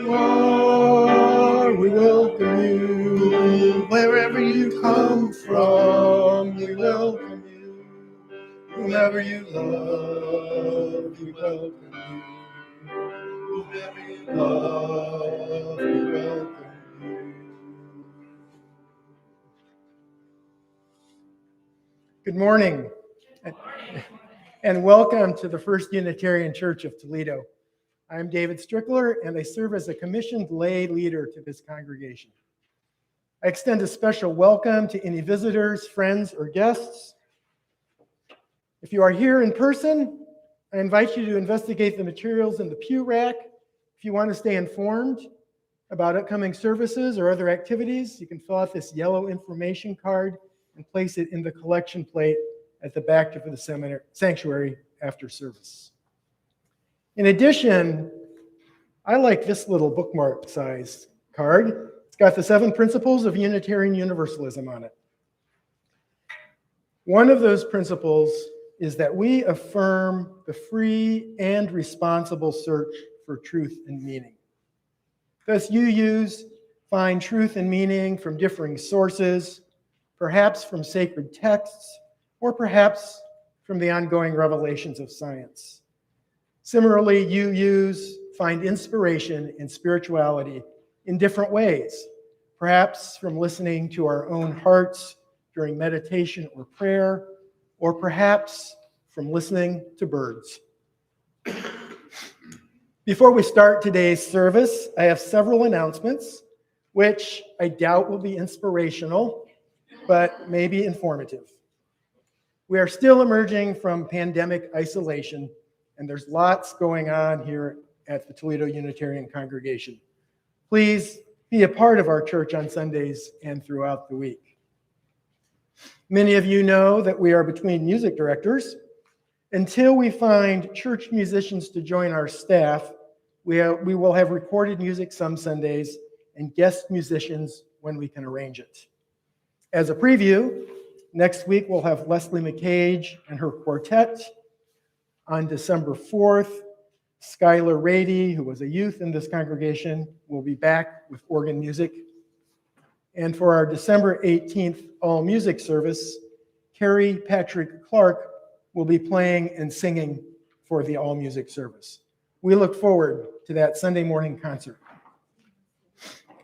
you are, we welcome you. Wherever you come from, we welcome you. Whomever you love, we welcome you. Whomever you love, we welcome you. Good morning, and welcome to the First Unitarian Church of Toledo. I'm David Strickler, and I serve as a commissioned lay leader to this congregation. I extend a special welcome to any visitors, friends, or guests. If you are here in person, I invite you to investigate the materials in the pew rack. If you want to stay informed about upcoming services or other activities, you can fill out this yellow information card and place it in the collection plate at the back of the sanctuary after service. In addition, I like this little bookmark size card. It's got the 7 principles of Unitarian Universalism on it. One of those principles is that we affirm the free and responsible search for truth and meaning. Thus, find truth and meaning from differing sources, perhaps from sacred texts, or perhaps from the ongoing revelations of science. Similarly, find inspiration in spirituality in different ways, perhaps from listening to our own hearts during meditation or prayer, or perhaps from listening to birds. Before we start today's service, I have several announcements, which I doubt will be inspirational, but maybe informative. We are still emerging from pandemic isolation, and there's lots going on here at the Toledo Unitarian congregation. Please be a part of our church on Sundays and throughout the week. Many of you know that we are between music directors. Until we find church musicians to join our staff, we will have recorded music some Sundays and guest musicians when we can arrange it. As a preview, next week we'll have Leslie McCage and her quartet. On December 4th, Skylar Rady, who was a youth in this congregation, will be back with organ music. And for our December 18th all music service, Carrie Patrick Clark will be playing and singing for the all music service. We look forward to that Sunday morning concert.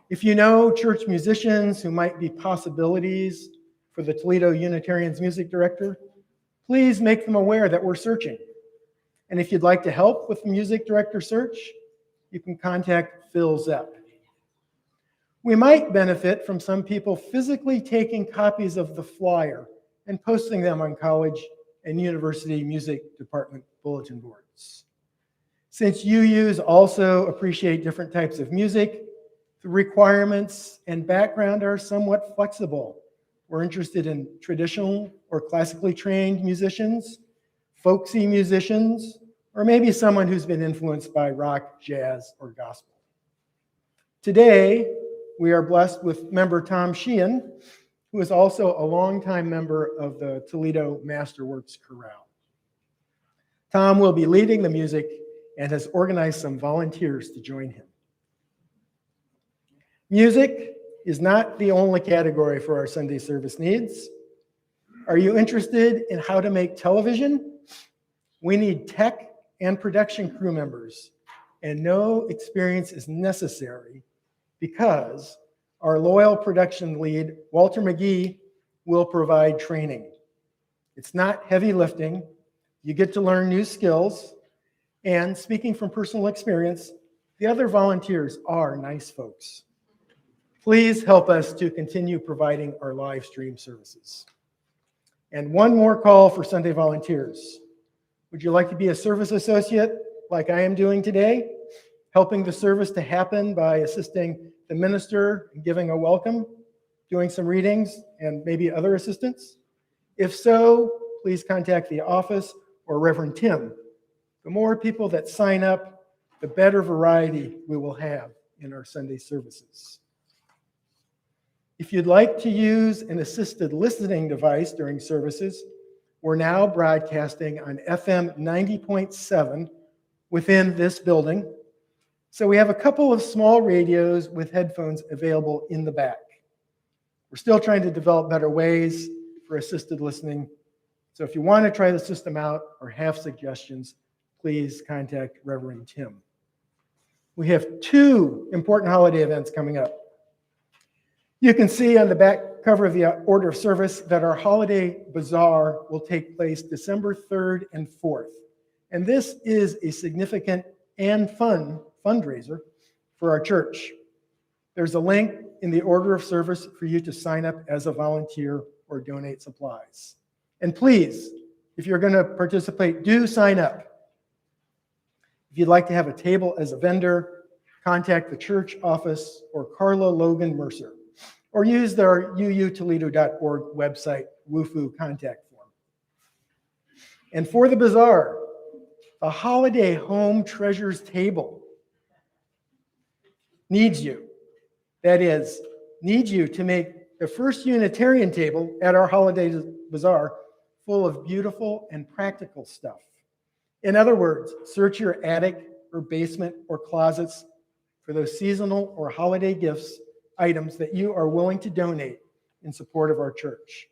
If you know church musicians who might be possibilities for the Toledo Unitarians music director, please make them aware that we're searching. And if you'd like to help with the music director search, you can contact Phil Zepp. We might benefit from some people physically taking copies of the flyer and posting them on college and university music department bulletin boards. Since UUs also appreciate different types of music, the requirements and background are somewhat flexible. We're interested in traditional or classically trained musicians, folksy musicians, or maybe someone who's been influenced by rock, jazz, or gospel. Today, we are blessed with member Tom Sheehan, who is also a longtime member of the Toledo Masterworks Chorale. Tom will be leading the music and has organized some volunteers to join him. Music is not the only category for our Sunday service needs. Are you interested in how to make television? We need tech and production crew members, and no experience is necessary because our loyal production lead, Walter McGee, will provide training. It's not heavy lifting. You get to learn new skills, and speaking from personal experience, the other volunteers are nice folks. Please help us to continue providing our live stream services. And one more call for Sunday volunteers. Would you like to be a service associate like I am doing today, helping the service to happen by assisting the minister in giving a welcome, doing some readings, and maybe other assistance? If so, please contact the office or Reverend Tim. The more people that sign up, the better variety we will have in our Sunday services. If you'd like to use an assisted listening device during services, we're now broadcasting on FM 90.7 within this building. So we have a couple of small radios with headphones available in the back. We're still trying to develop better ways for assisted listening. So if you want to try the system out or have suggestions, please contact Reverend Tim. We have two important holiday events coming up. You can see on the back cover of the order of service that our holiday bazaar will take place December 3rd and 4th. And this is a significant and fun fundraiser for our church. There's a link in the order of service for you to sign up as a volunteer or donate supplies. And please, if you're going to participate, do sign up. If you'd like to have a table as a vendor, contact the church office or Carla Logan Mercer, or use their uutoledo.org website WUFU contact form. And for the bazaar, the holiday home treasures table needs you. That is, needs you to make the first Unitarian table at our holiday bazaar full of beautiful and practical stuff. In other words, search your attic or basement or closets for those seasonal or holiday gifts, items that you are willing to donate in support of our church.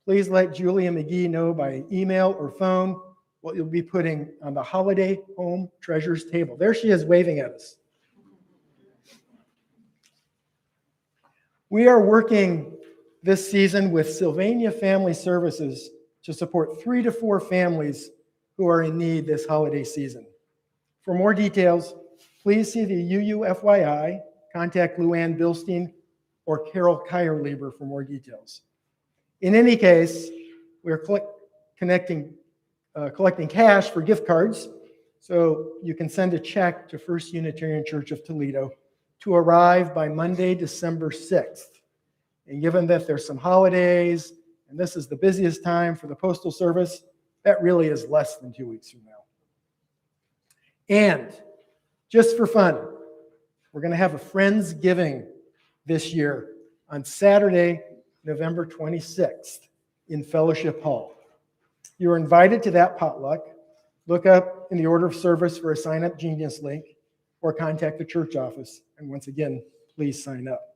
Please let Julia McGee know by email or phone what you'll be putting on the holiday home treasures table. There she is waving at us. We are working this season with Sylvania Family Services to support 3 to 4 families who are in need this holiday season. For more details, please see the UUFYI, contact Luann Bilstein or Carol Keyerlieber for more details. In any case, we're collecting cash for gift cards, so you can send a check to First Unitarian Church of Toledo to arrive by Monday, December 6th. And given that there's some holidays, and this is the busiest time for the Postal Service, that really is less than 2 weeks from now. And just for fun, we're going to have a Friendsgiving this year on Saturday, November 26th in Fellowship Hall. You're invited to that potluck. Look up in the order of service for a Sign Up Genius link or contact the church office. And once again, please sign up.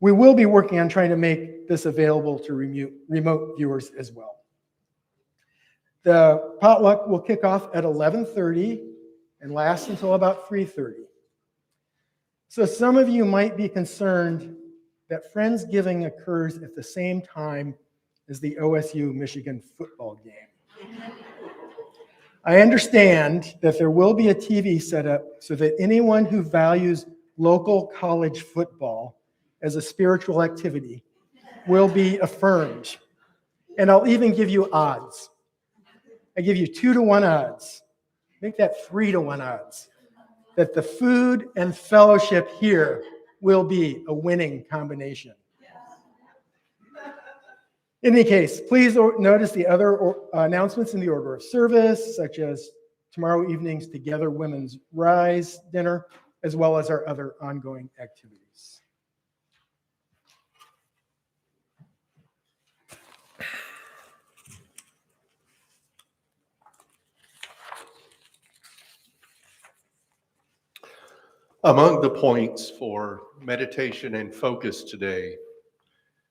We will be working on trying to make this available to remote viewers as well. The potluck will kick off at 11:30 and last until about 3:30. So some of you might be concerned that Friendsgiving occurs at the same time as the OSU-Michigan football game. I understand that there will be a TV set up so that anyone who values local college football as a spiritual activity will be affirmed. And I'll even give you odds. I give you 2-to-1 odds. Make that 3-to-1 odds that the food and fellowship here will be a winning combination. In any case, please notice the other announcements in the order of service, such as tomorrow evening's Together Women's Rise dinner, as well as our other ongoing activities. Among the points for meditation and focus today,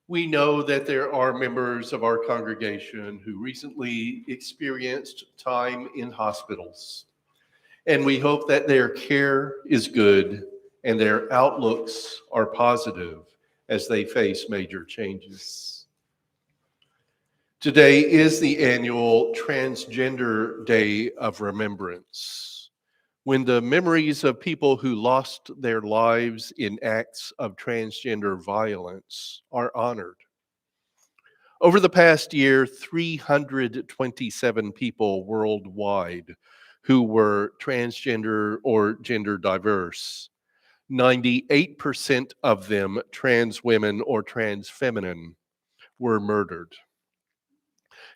we know that there are members of our congregation who recently experienced time in hospitals, and we hope that their care is good and their outlooks are positive as they face major changes. Today is the annual Transgender Day of Remembrance, when the memories of people who lost their lives in acts of transgender violence are honored. Over the past year, 327 people worldwide who were transgender or gender diverse, 98% of them trans women or trans feminine, were murdered.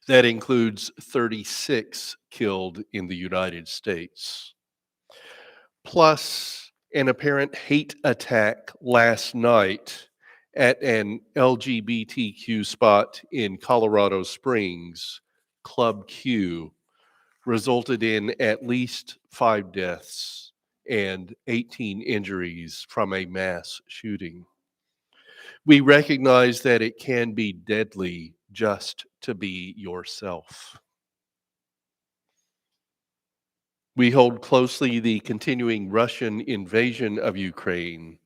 That includes 36 killed in the United States. Plus an apparent hate attack last night at an LGBTQ spot in Colorado Springs, Club Q, resulted in at least 5 deaths and 18 injuries from a mass shooting. We recognize that it can be deadly just to be yourself. We hold closely the continuing Russian invasion of Ukraine.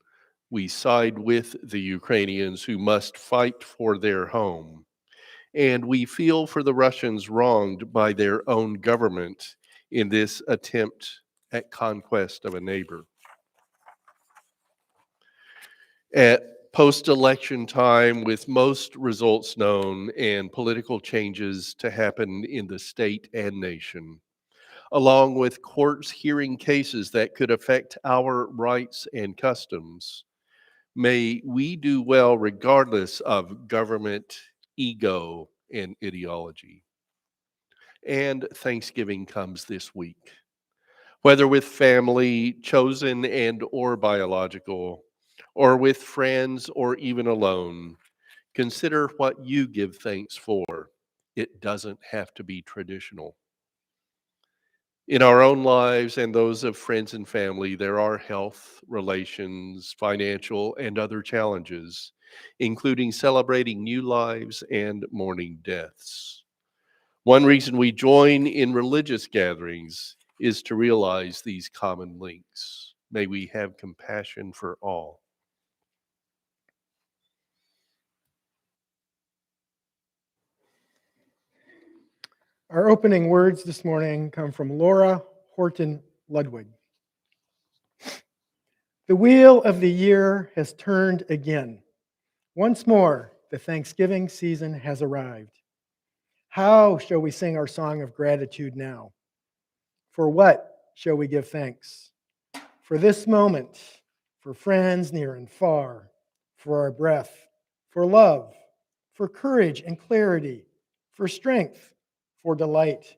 We side with the Ukrainians who must fight for their home. And we feel for the Russians wronged by their own government in this attempt at conquest of a neighbor. At post-election time, with most results known and political changes to happen in the state and nation, along with courts hearing cases that could affect our rights and customs, may we do well regardless of government, ego, and ideology. And Thanksgiving comes this week. Whether with family, chosen and or biological, or with friends or even alone, consider what you give thanks for. It doesn't have to be traditional. In our own lives and those of friends and family, there are health, relations, financial, and other challenges, including celebrating new lives and mourning deaths. One reason we join in religious gatherings is to realize these common links. May we have compassion for all. Our opening words this morning come from Laura Horton Ludwig. The wheel of the year has turned again. Once more, the Thanksgiving season has arrived. How shall we sing our song of gratitude now? For what shall we give thanks? For this moment, for friends near and far, for our breath, for love, for courage and clarity, for strength, for delight,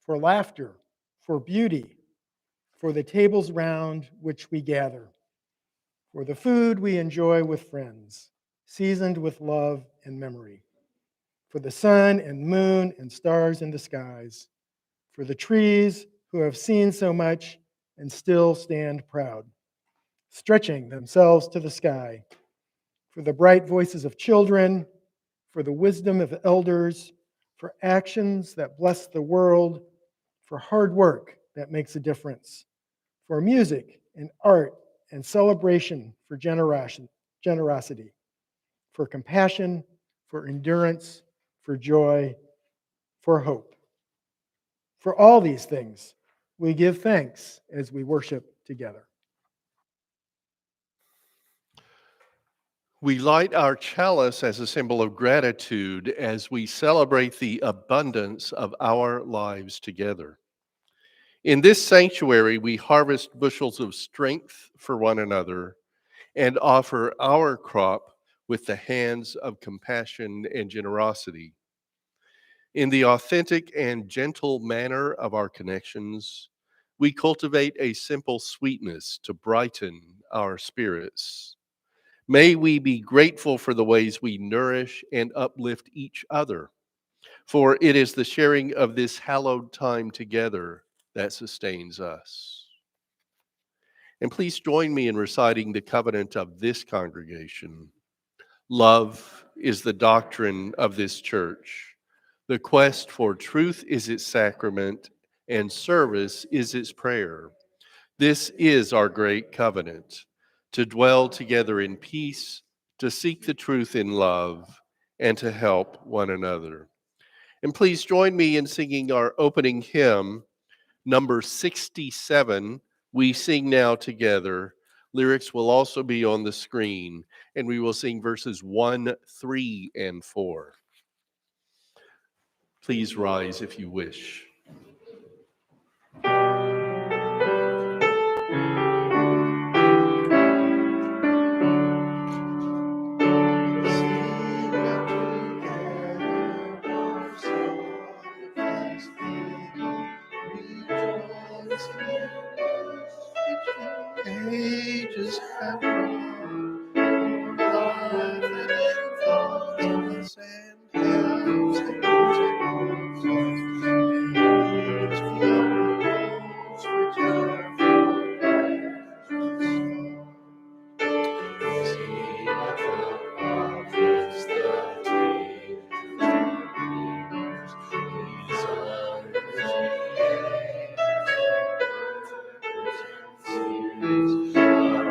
for laughter, for beauty, for the tables round which we gather, for the food we enjoy with friends, seasoned with love and memory, for the sun and moon and stars in the skies, for the trees who have seen so much and still stand proud, stretching themselves to the sky, for the bright voices of children, for the wisdom of elders, for actions that bless the world, for hard work that makes a difference, for music and art and celebration, for generosity, for compassion, for endurance, for joy, for hope. For all these things, we give thanks as we worship together. We light our chalice as a symbol of gratitude as we celebrate the abundance of our lives together. In this sanctuary, we harvest bushels of strength for one another and offer our crop with the hands of compassion and generosity. In the authentic and gentle manner of our connections, we cultivate a simple sweetness to brighten our spirits. May we be grateful for the ways we nourish and uplift each other, for it is the sharing of this hallowed time together that sustains us. And please join me in reciting the covenant of this congregation. Love is the doctrine of this church. The quest for truth is its sacrament, and service is its prayer. This is our great covenant, to dwell together in peace, to seek the truth in love, and to help one another. And please join me in singing our opening hymn, number 67, We Sing Now Together. Lyrics will also be on the screen, and we will sing verses 1, 3, and 4. Please rise if you wish. Ages have gone, life and thoughts and helps and goes and age beyond those which are forever. See without prophets the tears these unrestrained our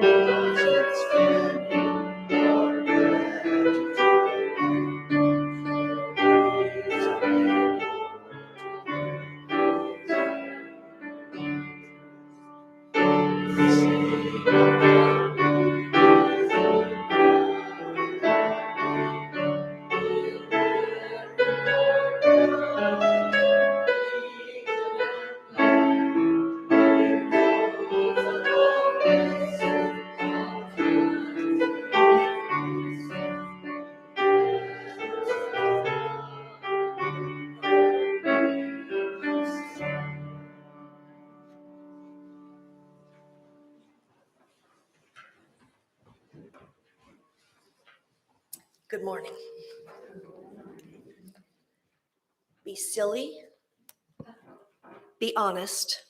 roses and our gratitude. Good morning. Be silly, be honest,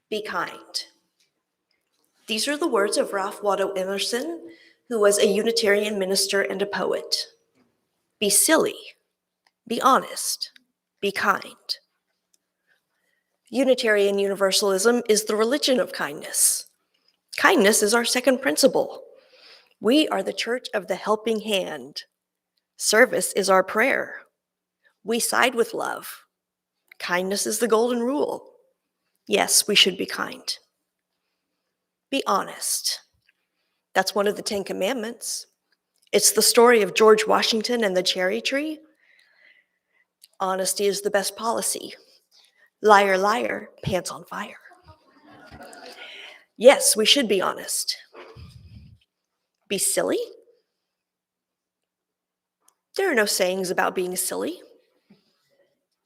be kind. These are the words of Ralph Waldo Emerson, who was a Unitarian minister and a poet. Be silly, be honest, be kind. Unitarian Universalism is the religion of kindness. Kindness is our second principle. We are the church of the helping hand. Service is our prayer. We side with love. Kindness is the golden rule. Yes, we should be kind. Be honest. That's one of the 10 Commandments. It's the story of George Washington and the cherry tree. Honesty is the best policy. Liar, liar, pants on fire. Yes, we should be honest. Be silly? There are no sayings about being silly.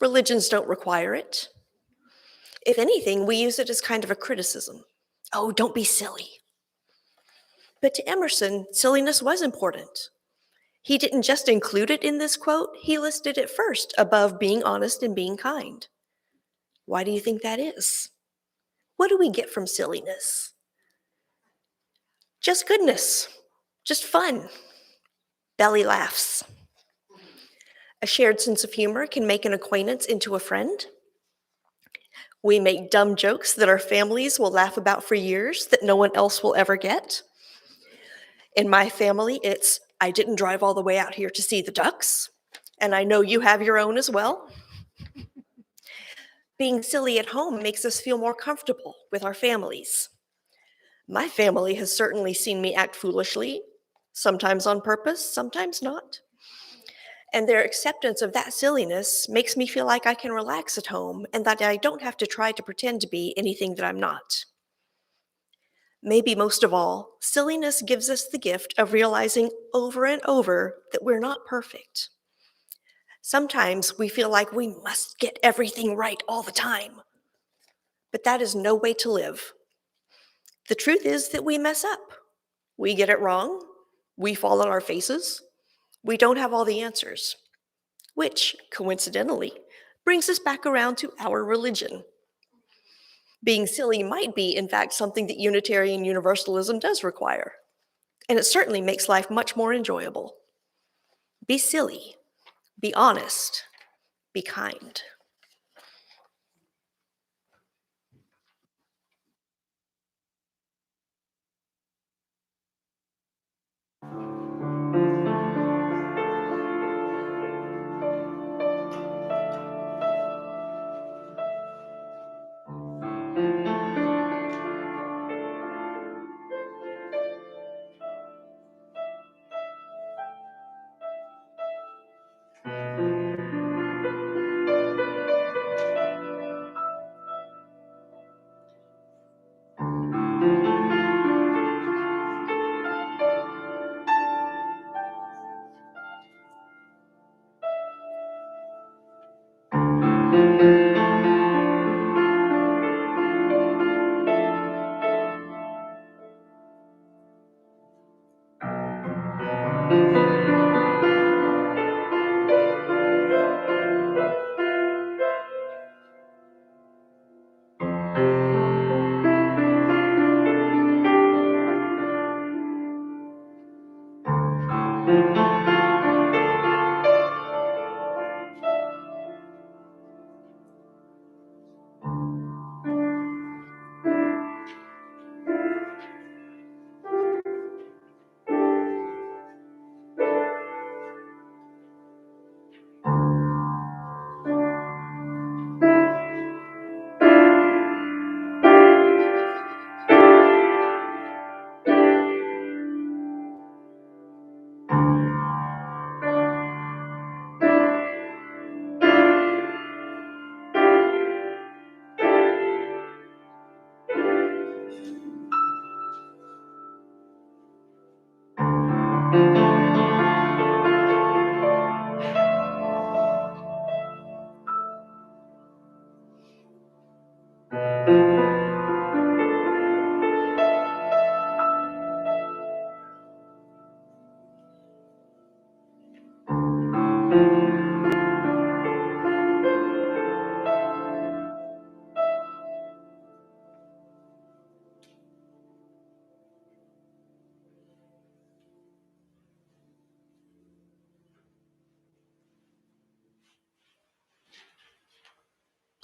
Religions don't require it. If anything, we use it as kind of a criticism. Oh, don't be silly. But to Emerson, silliness was important. He didn't just include it in this quote, he listed it first above being honest and being kind. Why do you think that is? What do we get from silliness? Just goodness, just fun, belly laughs. A shared sense of humor can make an acquaintance into a friend. We make dumb jokes that our families will laugh about for years that no one else will ever get. In my family, it's, I didn't drive all the way out here to see the ducks, and I know you have your own as well. Being silly at home makes us feel more comfortable with our families. My family has certainly seen me act foolishly, sometimes on purpose, sometimes not. And their acceptance of that silliness makes me feel like I can relax at home and that I don't have to try to pretend to be anything that I'm not. Maybe most of all, silliness gives us the gift of realizing over and over that we're not perfect. Sometimes we feel like we must get everything right all the time, but that is no way to live. The truth is that we mess up. We get it wrong. We fall on our faces. We don't have all the answers, which, coincidentally, brings us back around to our religion. Being silly might be, in fact, something that Unitarian Universalism does require, and it certainly makes life much more enjoyable. Be silly, be honest, be kind.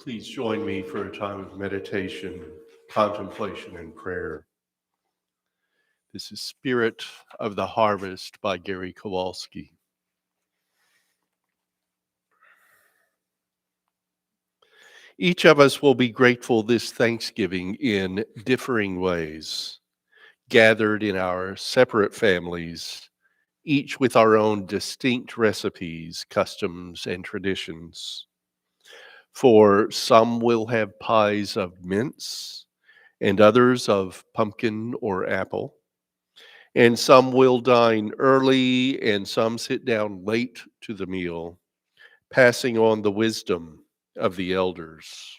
Please join me for a time of meditation, contemplation, and prayer. This is Spirit of the Harvest by Gary Kowalski. Each of us will be grateful this Thanksgiving in differing ways, gathered in our separate families, each with our own distinct recipes, customs, and traditions. For some will have pies of mince, and others of pumpkin or apple. And some will dine early, and some sit down late to the meal, passing on the wisdom of the elders.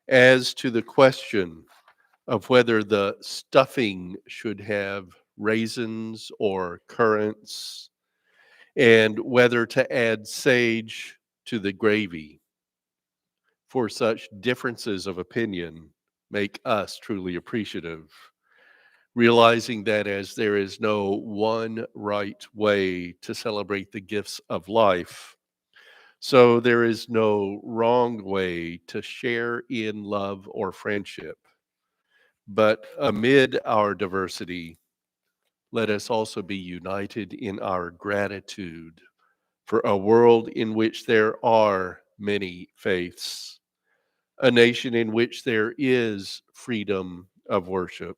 As to the question of whether the stuffing should have raisins or currants, and whether to add sage to the gravy, for such differences of opinion make us truly appreciative, realizing that as there is no one right way to celebrate the gifts of life, so there is no wrong way to share in love or friendship. But amid our diversity, let us also be united in our gratitude for a world in which there are many faiths, a nation in which there is freedom of worship,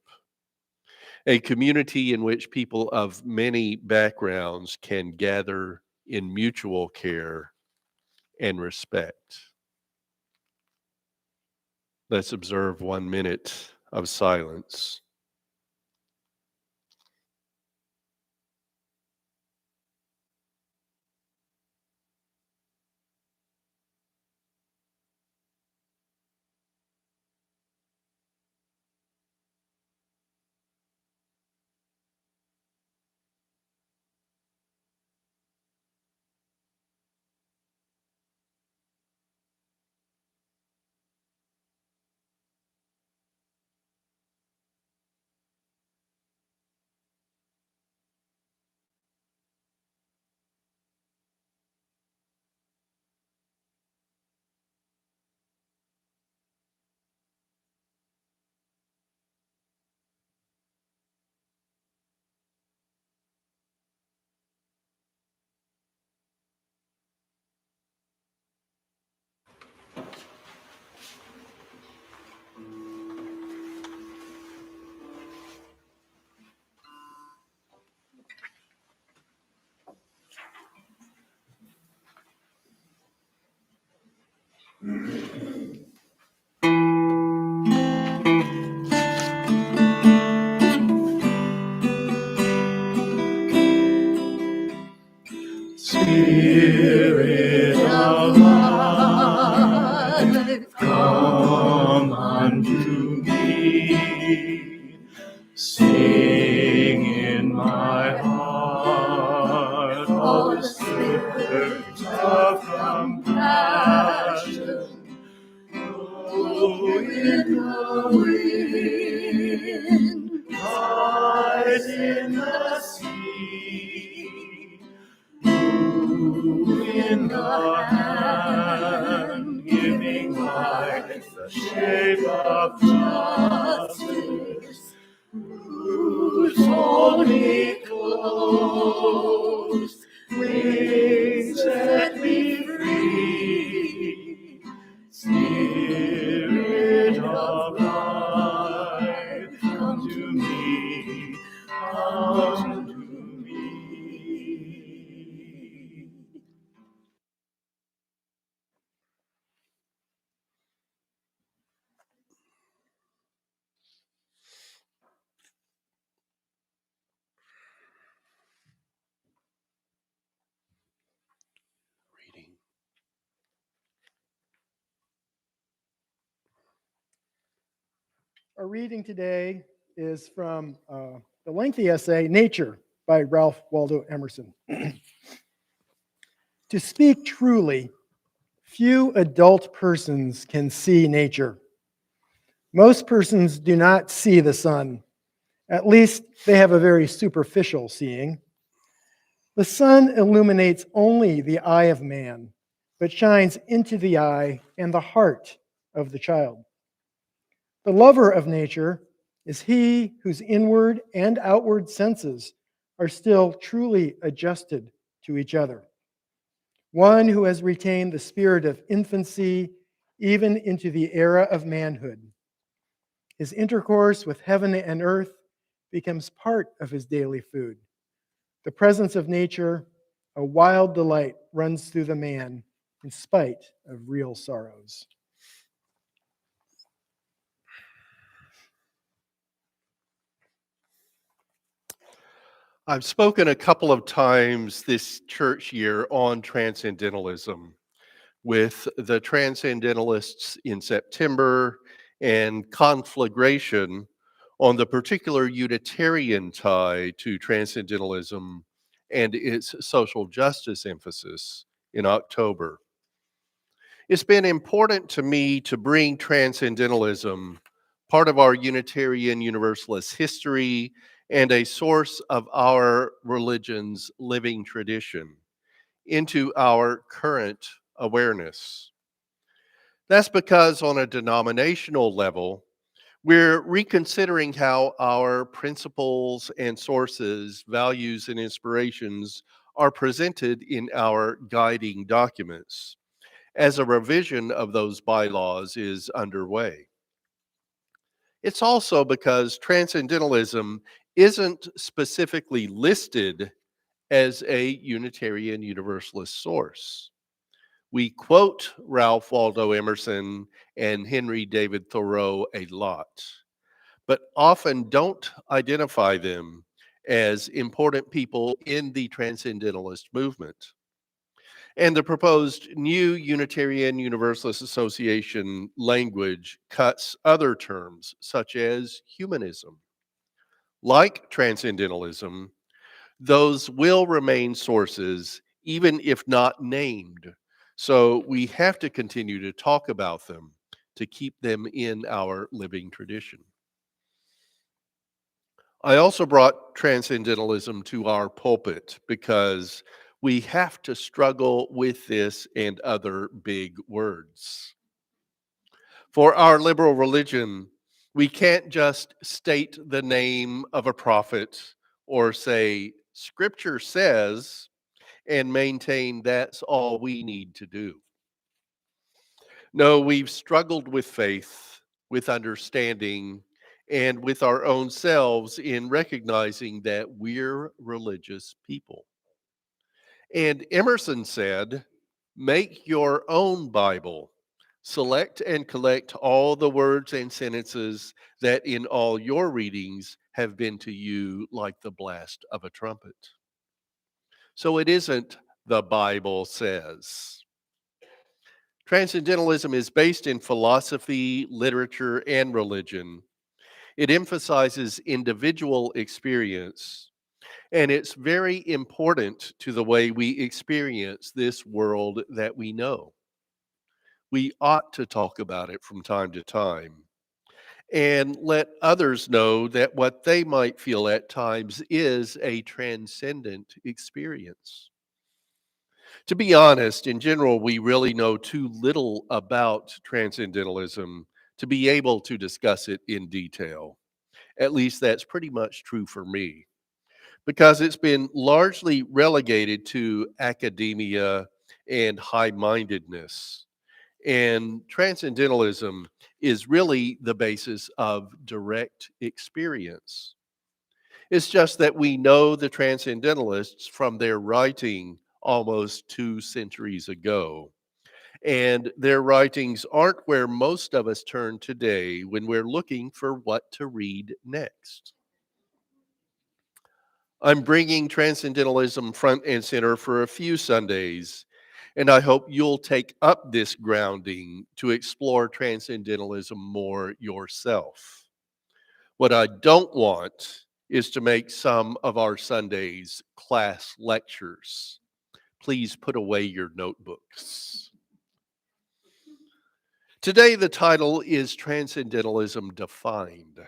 a community in which people of many backgrounds can gather in mutual care and respect. Let's observe 1 minute of silence. Spirit of life, come unto me. Sing in my heart all the spirit of compassion. Blow in the wind, rise in the sea. Move in the hand, giving life the shape of justice. Whose only closed wings set me free. Spirit of life, come to me, come to me. Reading. Our reading today is from the lengthy essay, Nature, by Ralph Waldo Emerson. To speak truly, few adult persons can see nature. Most persons do not see the sun. At least they have a very superficial seeing. The sun illuminates only the eye of man, but shines into the eye and the heart of the child. The lover of nature is he whose inward and outward senses are still truly adjusted to each other. One who has retained the spirit of infancy even into the era of manhood. His intercourse with heaven and earth becomes part of his daily food. The presence of nature, a wild delight, runs through the man in spite of real sorrows. I've spoken a couple of times this church year on transcendentalism with the transcendentalists in September and conflagration on the particular Unitarian tie to transcendentalism and its social justice emphasis in October. It's been important to me to bring transcendentalism, part of our Unitarian Universalist history, and a source of our religion's living tradition, into our current awareness. That's because, on a denominational level, we're reconsidering how our principles and sources, values, and inspirations are presented in our guiding documents, as a revision of those bylaws is underway. It's also because transcendentalism isn't specifically listed as a Unitarian Universalist source. We quote Ralph Waldo Emerson and Henry David Thoreau a lot, but often don't identify them as important people in the Transcendentalist movement. And the proposed new Unitarian Universalist Association language cuts other terms, such as humanism. Like transcendentalism, those will remain sources, even if not named. So we have to continue to talk about them to keep them in our living tradition. I also brought transcendentalism to our pulpit because we have to struggle with this and other big words. For our liberal religion, we can't just state the name of a prophet or say, Scripture says, and maintain that's all we need to do. No, we've struggled with faith, with understanding, and with our own selves in recognizing that we're religious people. And Emerson said, make your own Bible. Select and collect all the words and sentences that in all your readings have been to you like the blast of a trumpet. So it isn't the Bible says. Transcendentalism is based in philosophy, literature, and religion. It emphasizes individual experience, and it's very important to the way we experience this world that we know. We ought to talk about it from time to time and let others know that what they might feel at times is a transcendent experience. To be honest, in general, we really know too little about transcendentalism to be able to discuss it in detail. At least that's pretty much true for me, because it's been largely relegated to academia and high mindedness. And transcendentalism is really the basis of direct experience. It's just that we know the transcendentalists from their writing almost 2 centuries ago. And their writings aren't where most of us turn today when we're looking for what to read next. I'm bringing transcendentalism front and center for a few Sundays, and I hope you'll take up this grounding to explore transcendentalism more yourself. What I don't want is to make some of our Sundays class lectures. Please put away your notebooks. Today, the title is Transcendentalism Defined.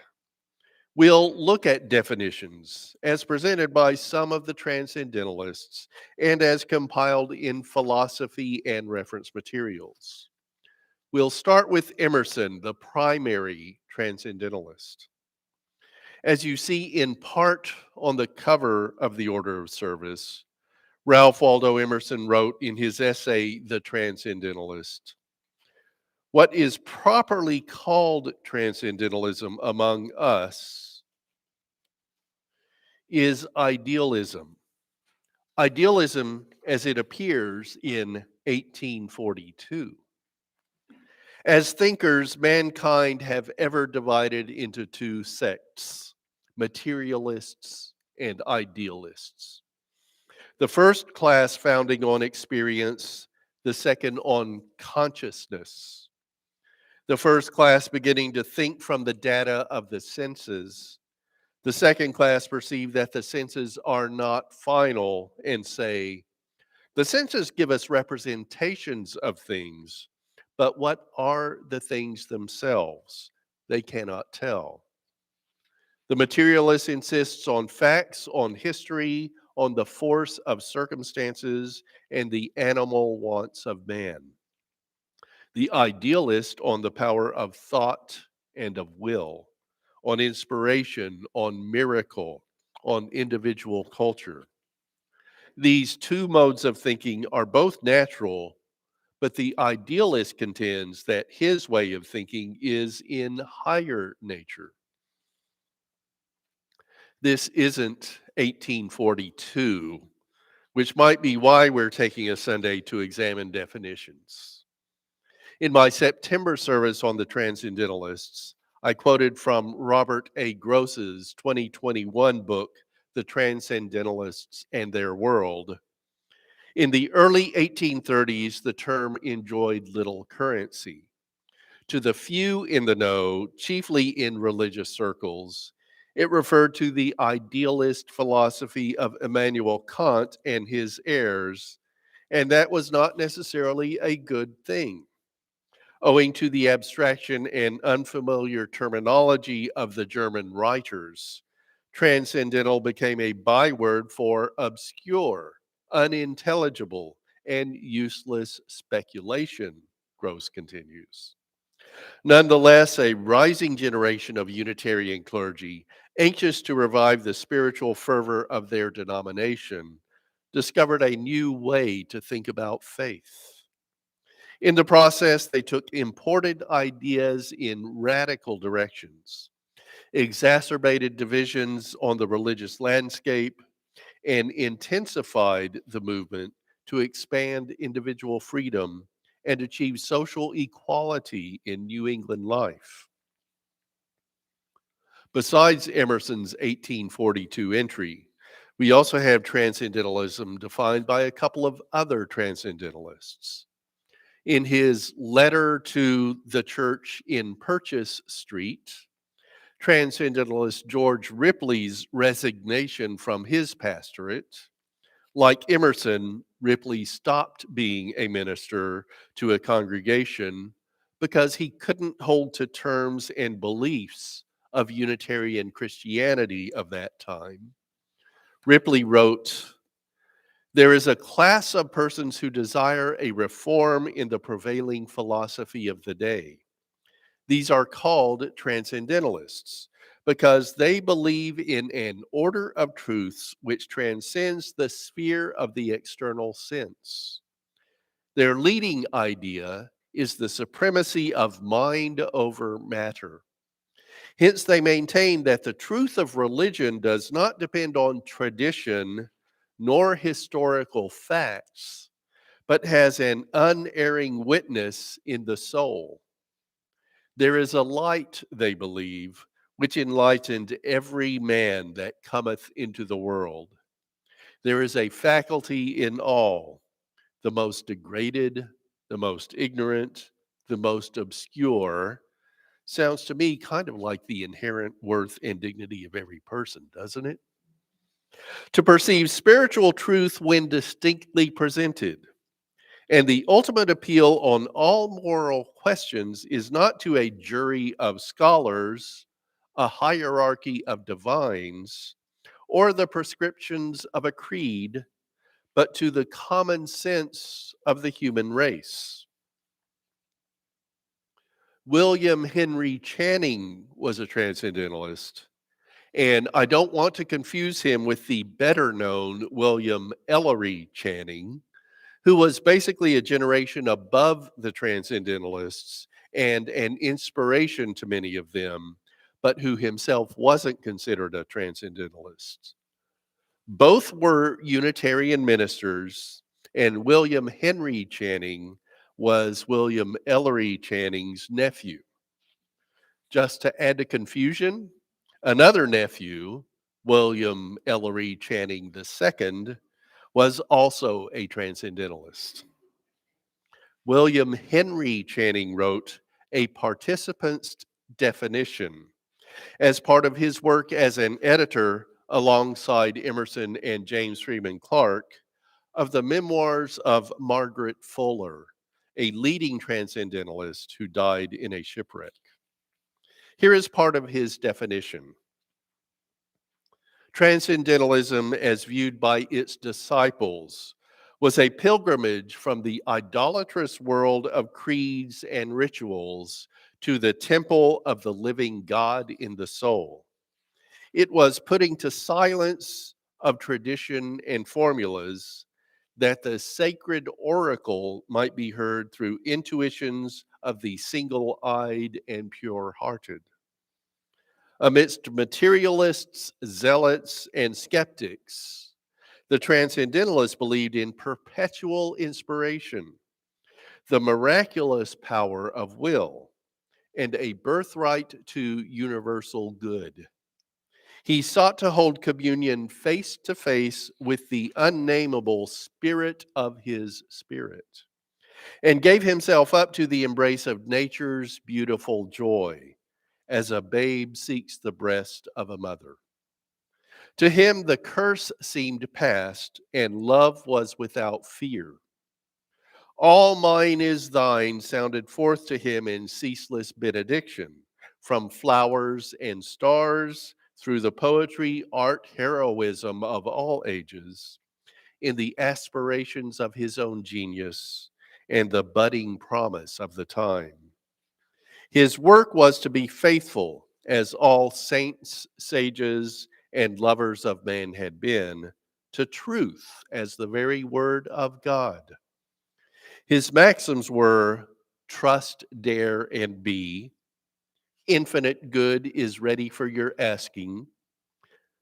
We'll look at definitions as presented by some of the transcendentalists and as compiled in philosophy and reference materials. We'll start with Emerson, the primary transcendentalist. As you see in part on the cover of the order of service, Ralph Waldo Emerson wrote in his essay, The Transcendentalist, What is properly called transcendentalism among us is idealism. Idealism as it appears in 1842. As thinkers, mankind have ever divided into two sects, materialists and idealists. The first class founding on experience, the second on consciousness. The first class beginning to think from the data of the senses. The second class perceive that the senses are not final and say, the senses give us representations of things, but what are the things themselves? They cannot tell. The materialist insists on facts, on history, on the force of circumstances, and the animal wants of man. The idealist on the power of thought and of will, on inspiration, on miracle, on individual culture. These two modes of thinking are both natural, but the idealist contends that his way of thinking is in higher nature. This isn't 1842, which might be why we're taking a Sunday to examine definitions. In my September service on the Transcendentalists, I quoted from Robert A. Gross's 2021 book, The Transcendentalists and Their World. In the early 1830s, the term enjoyed little currency. To the few in the know, chiefly in religious circles, it referred to the idealist philosophy of Immanuel Kant and his heirs, and that was not necessarily a good thing. Owing to the abstraction and unfamiliar terminology of the German writers, transcendental became a byword for obscure, unintelligible, and useless speculation, Gross continues. Nonetheless, a rising generation of Unitarian clergy, anxious to revive the spiritual fervor of their denomination, discovered a new way to think about faith. In the process, they took imported ideas in radical directions, exacerbated divisions on the religious landscape, and intensified the movement to expand individual freedom and achieve social equality in New England life. Besides Emerson's 1842 entry, we also have transcendentalism defined by a couple of other transcendentalists. In his letter to the church in Purchase Street, Transcendentalist George Ripley's resignation from his pastorate, like Emerson, Ripley stopped being a minister to a congregation because he couldn't hold to terms and beliefs of Unitarian Christianity of that time. Ripley wrote, "There is a class of persons who desire a reform in the prevailing philosophy of the day. These are called transcendentalists because they believe in an order of truths which transcends the sphere of the external sense. Their leading idea is the supremacy of mind over matter. Hence, they maintain that the truth of religion does not depend on tradition nor historical facts, but has an unerring witness in the soul. There is a light, they believe, which enlightened every man that cometh into the world. There is a faculty in all, the most degraded, the most ignorant, the most obscure." Sounds to me kind of like the inherent worth and dignity of every person, doesn't it? To perceive spiritual truth when distinctly presented. And the ultimate appeal on all moral questions is not to a jury of scholars, a hierarchy of divines, or the prescriptions of a creed, but to the common sense of the human race. William Henry Channing was a transcendentalist, and I don't want to confuse him with the better known William Ellery Channing, who was basically a generation above the transcendentalists and an inspiration to many of them, but who himself wasn't considered a transcendentalist. Both were Unitarian ministers, and William Henry Channing was William Ellery Channing's nephew. Just to add to confusion, another nephew, William Ellery Channing II, was also a transcendentalist. William Henry Channing wrote a participant's definition as part of his work as an editor alongside Emerson and James Freeman Clarke of the memoirs of Margaret Fuller, a leading transcendentalist who died in a shipwreck. Here is part of his definition. Transcendentalism, as viewed by its disciples, was a pilgrimage from the idolatrous world of creeds and rituals to the temple of the living God in the soul. It was putting to silence of tradition and formulas that the sacred oracle might be heard through intuitions of the single-eyed and pure-hearted. Amidst materialists, zealots, and skeptics, the transcendentalists believed in perpetual inspiration, the miraculous power of will, and a birthright to universal good. He sought to hold communion face to face with the unnameable spirit of his spirit, and gave himself up to the embrace of nature's beautiful joy, as a babe seeks the breast of a mother. To him, the curse seemed past, and love was without fear. All mine is thine sounded forth to him in ceaseless benediction, from flowers and stars, through the poetry, art, heroism of all ages, in the aspirations of his own genius, and the budding promise of the time. His work was to be faithful, as all saints, sages, and lovers of man had been, to truth as the very word of God. His maxims were trust, dare, and be, infinite good is ready for your asking,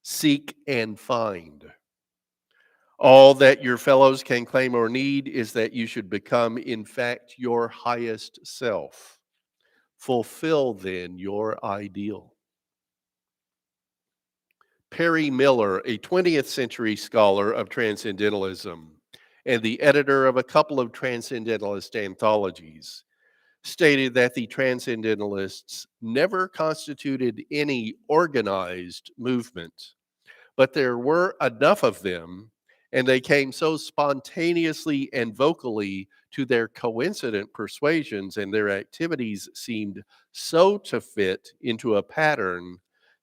seek and find. All that your fellows can claim or need is that you should become, in fact, your highest self. Fulfill then your ideal. Perry Miller, a 20th century scholar of Transcendentalism and the editor of a couple of Transcendentalist anthologies, stated that the Transcendentalists never constituted any organized movement, but there were enough of them, and they came so spontaneously and vocally to their coincident persuasions, and their activities seemed so to fit into a pattern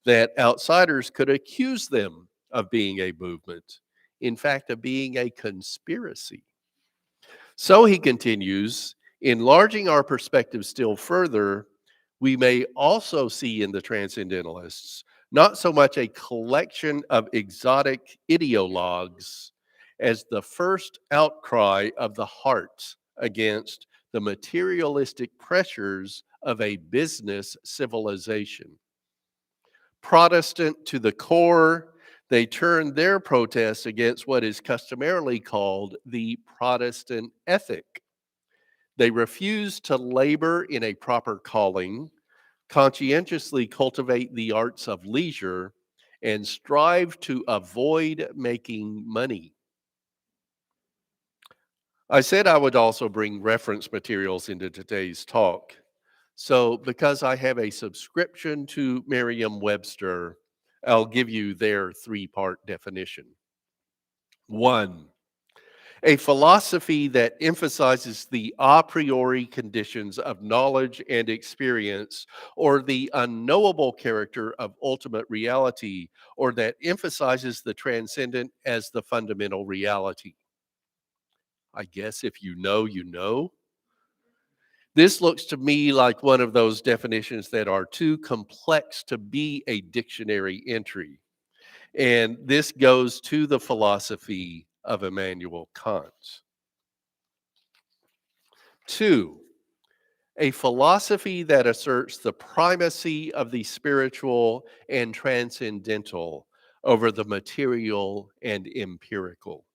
that outsiders could accuse them of being a movement, in fact, of being a conspiracy. So he continues, enlarging our perspective still further, we may also see in the Transcendentalists not so much a collection of exotic ideologues as the first outcry of the heart against the materialistic pressures of a business civilization. Protestant to the core, they turned their protests against what is customarily called the Protestant ethic. They refused to labor in a proper calling, conscientiously cultivate the arts of leisure, and strive to avoid making money. I said I would also bring reference materials into today's talk. So because I have a subscription to Merriam-Webster, I'll give you their three-part definition. 1, a philosophy that emphasizes the a priori conditions of knowledge and experience, or the unknowable character of ultimate reality, or that emphasizes the transcendent as the fundamental reality. I guess if you know, you know. This looks to me like one of those definitions that are too complex to be a dictionary entry. And this goes to the philosophy of Immanuel Kant. 2, a philosophy that asserts the primacy of the spiritual and transcendental over the material and empirical.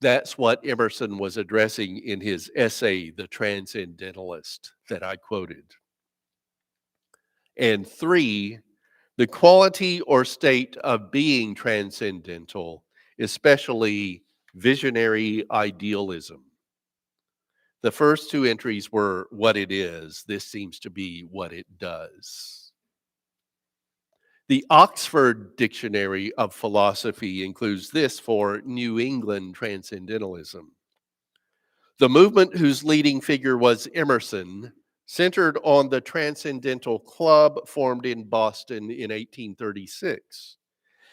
That's what Emerson was addressing in his essay, The Transcendentalist, that I quoted. And 3, the quality or state of being transcendental, especially visionary idealism. The first 2 entries were what it is. This seems to be what it does. The Oxford Dictionary of Philosophy includes this for New England Transcendentalism. The movement, whose leading figure was Emerson, centered on the Transcendental Club formed in Boston in 1836.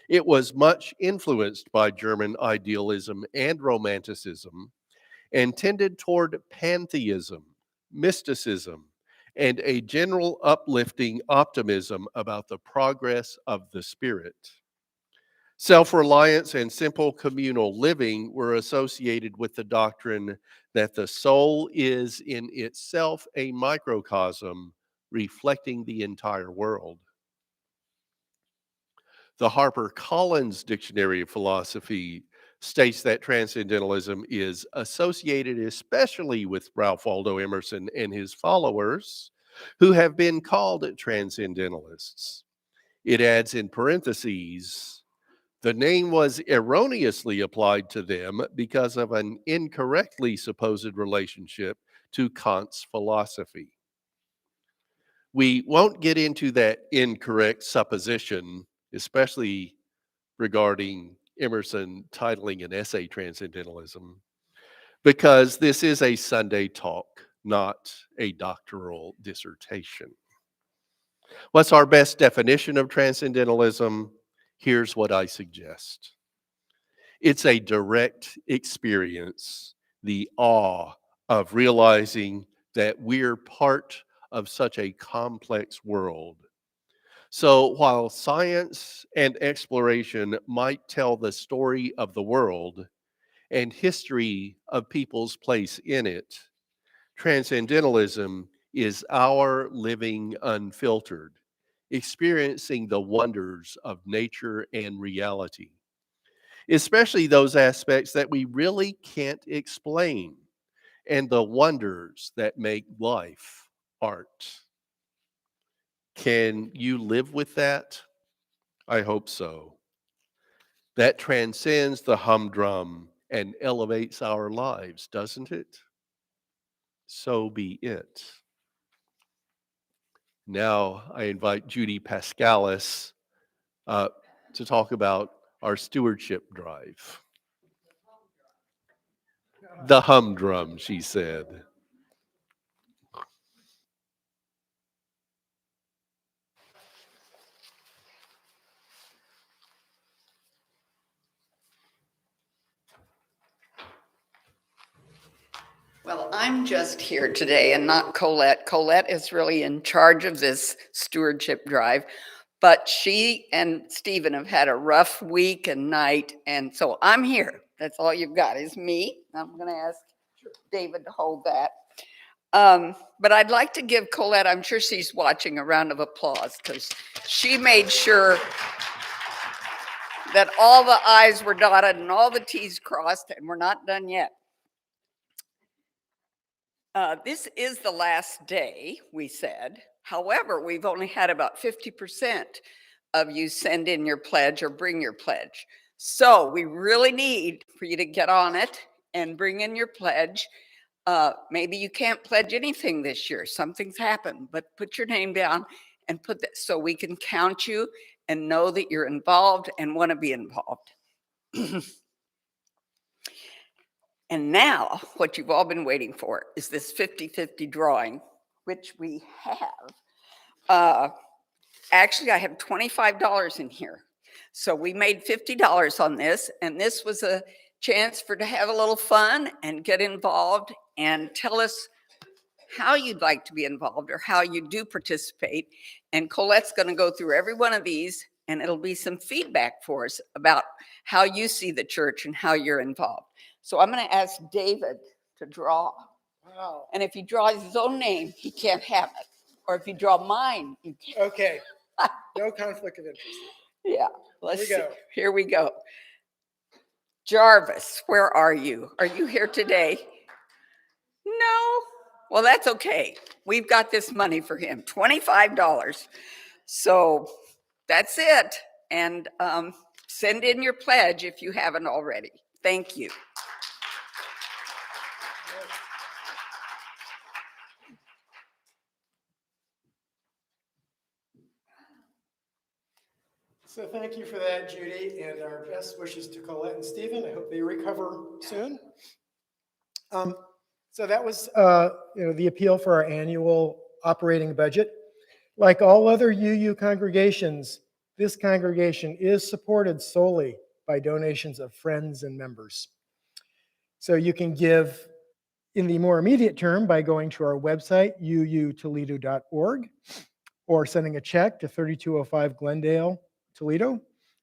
It was much influenced by German idealism and Romanticism and tended toward pantheism, mysticism, and a general uplifting optimism about the progress of the spirit. Self-reliance and simple communal living were associated with the doctrine that the soul is in itself a microcosm reflecting the entire world. The HarperCollins Dictionary of Philosophy states that transcendentalism is associated especially with Ralph Waldo Emerson and his followers, who have been called transcendentalists. It adds in parentheses, the name was erroneously applied to them because of an incorrectly supposed relationship to Kant's philosophy. We won't get into that incorrect supposition, especially regarding Emerson titling an essay Transcendentalism, because this is a Sunday talk, not a doctoral dissertation. What's our best definition of Transcendentalism? Here's what I suggest. It's a direct experience, the awe of realizing that we're part of such a complex world. So while science and exploration might tell the story of the world and history of people's place in it, transcendentalism is our living unfiltered, experiencing the wonders of nature and reality, especially those aspects that we really can't explain and the wonders that make life art. Can you live with that? I hope so. That transcends the humdrum and elevates our lives, doesn't it? So be it. Now I invite Judy Pascalis to talk about our stewardship drive. The humdrum, she said. Well, I'm just here today and not Colette. Colette is really in charge of this stewardship drive, but she and Stephen have had a rough week and night, and so I'm here. That's all you've got is me. I'm going to ask David to hold that. But I'd like to give Colette, I'm sure she's watching, a round of applause because she made sure that all the I's were dotted and all the T's crossed, and we're not done yet. This is the last day, we said. However, we've only had about 50% of you send in your pledge or bring your pledge. So we really need for you to get on it and bring in your pledge. Maybe you can't pledge anything this year. Something's happened, but put your name down and put that so we can count you and know that you're involved and want to be involved. And now what you've all been waiting for is this 50-50 drawing, which we have. Actually, I have $25 in here. So we made $50 on this, and this was a chance to have a little fun and get involved and tell us how you'd like to be involved or how you do participate. And Colette's going to go through every one of these, and it'll be some feedback for us about how you see the church and how you're involved. So I'm going to ask David to draw. Wow. And if he draws his own name, he can't have it. Or if you draw mine, you can't. Okay. No conflict of interest. Yeah, let's we see. go. Here we go. Jarvis, where are you? Are you here today? No? Well, that's okay. We've got this money for him, $25. So that's it. And send in your pledge if you haven't already. Thank you. So thank you for that, Judy, and our best wishes to Colette and Stephen. I hope they recover soon. So that was the appeal for our annual operating budget. Like all other UU congregations, this congregation is supported solely by donations of friends and members. So you can give in the more immediate term by going to our website, uutoledo.org, or sending a check to 3205 Glendale, Toledo,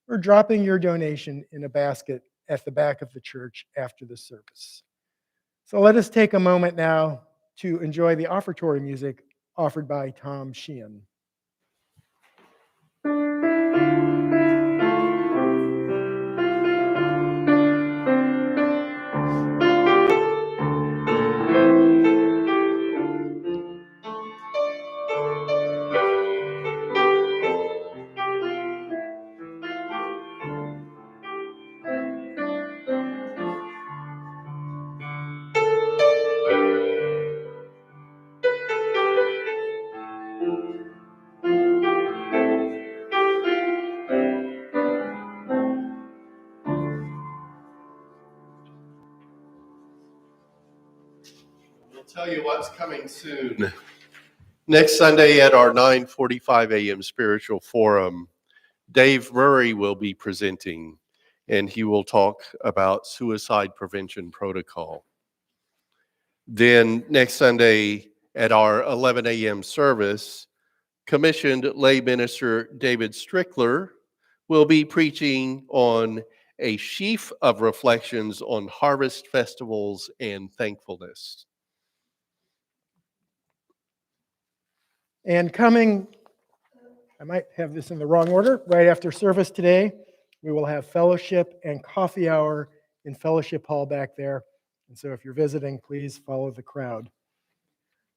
or dropping your donation in a basket at the back of the church after the service. So let us take a moment now to enjoy the offertory music offered by Tom Sheehan. We'll tell you what's coming soon. Next Sunday at our 9:45 a.m. spiritual forum, Dave Murray will be presenting, and he will talk about suicide prevention protocol. Then next Sunday at our 11 a.m. service, commissioned lay minister David Strickler will be preaching on a sheaf of reflections on harvest festivals and thankfulness. And coming, I might have this in the wrong order, right after service today, we will have fellowship and coffee hour in Fellowship Hall back there. And so if you're visiting, please follow the crowd.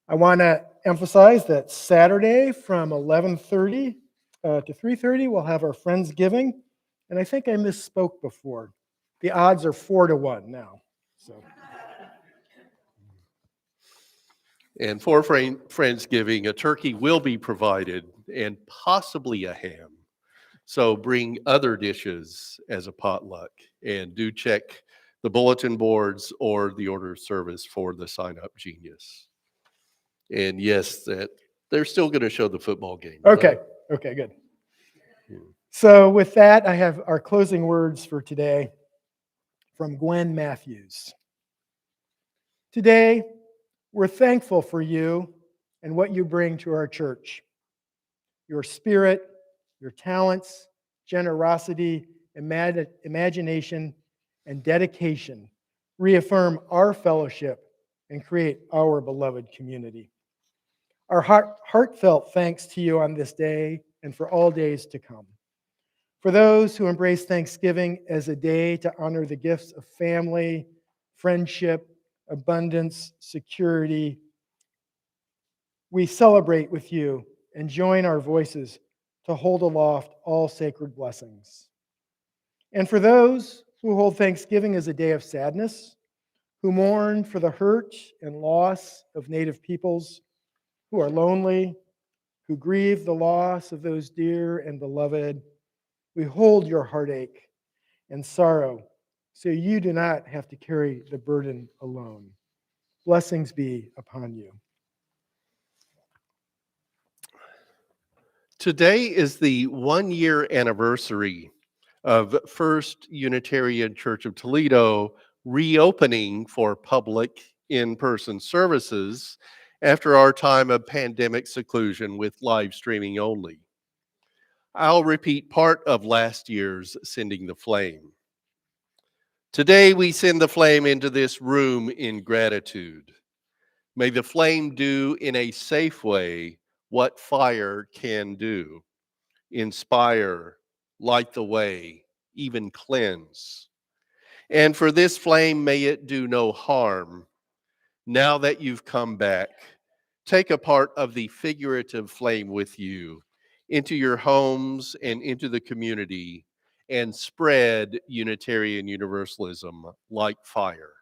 I want to emphasize that Saturday from 11:30 to 3:30, we'll have our Friendsgiving. And I think I misspoke before. The odds are 4-1 now. So. And for Friendsgiving, a turkey will be provided and possibly a ham. So bring other dishes as a potluck, and do check the bulletin boards or the order of service for the Sign Up Genius. And yes, that they're still going to show the football game. Okay, good. Yeah. So with that, I have our closing words for today from Gwen Matthews. Today, we're thankful for you and what you bring to our church. Your spirit, your talents, generosity, imagination, and dedication reaffirm our fellowship and create our beloved community. Our heartfelt thanks to you on this day and for all days to come. For those who embrace Thanksgiving as a day to honor the gifts of family, friendship, abundance, security, we celebrate with you and join our voices to hold aloft all sacred blessings. And for those who hold Thanksgiving as a day of sadness, who mourn for the hurt and loss of Native peoples, who are lonely, who grieve the loss of those dear and beloved, we hold your heartache and sorrow so you do not have to carry the burden alone. Blessings be upon you. Today is the 1-year anniversary of First Unitarian Church of Toledo reopening for public in-person services after our time of pandemic seclusion with live streaming only. I'll repeat part of last year's Sending the Flame. Today we send the flame into this room in gratitude. May the flame do in a safe way what fire can do: inspire, light the way, even cleanse. And for this flame, may it do no harm. Now that you've come back, take a part of the figurative flame with you into your homes and into the community, and spread Unitarian Universalism like fire.